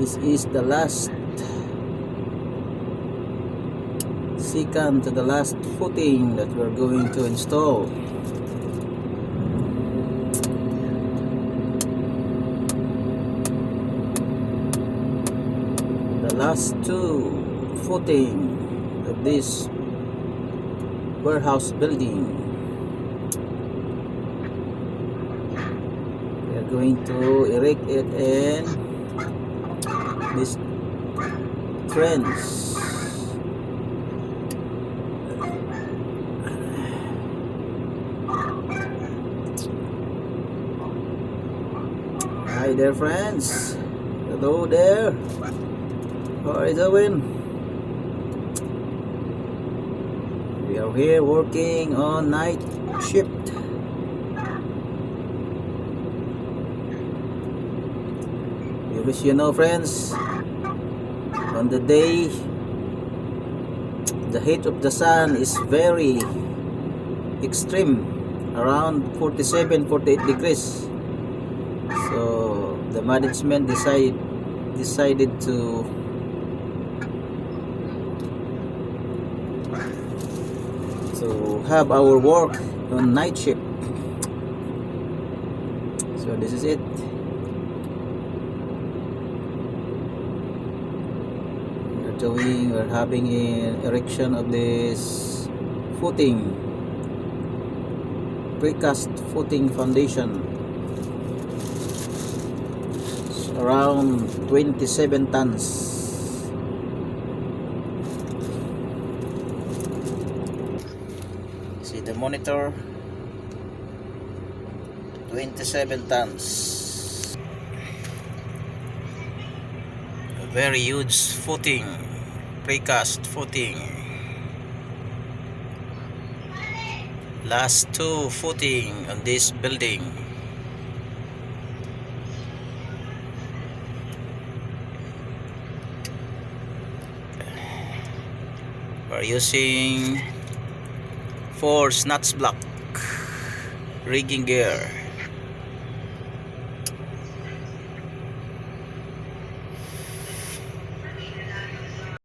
This is the last second to the last footing that we're going to install. The last two footing of this warehouse building. We are going to erect it in this trench. Hi there, friends. Hello there. How are you doing? We are here working on night shift. You know, friends, on the day the heat of the sun is very extreme, around 47-48 degrees. So the management decided to have our work on night shift. So this is it. We're having an erection of this footing, precast footing foundation. It's around 27 tons. See the monitor, 27 tons. A very huge footing, precast footing. Last two footing on this building. We're using 4 snuts block rigging gear.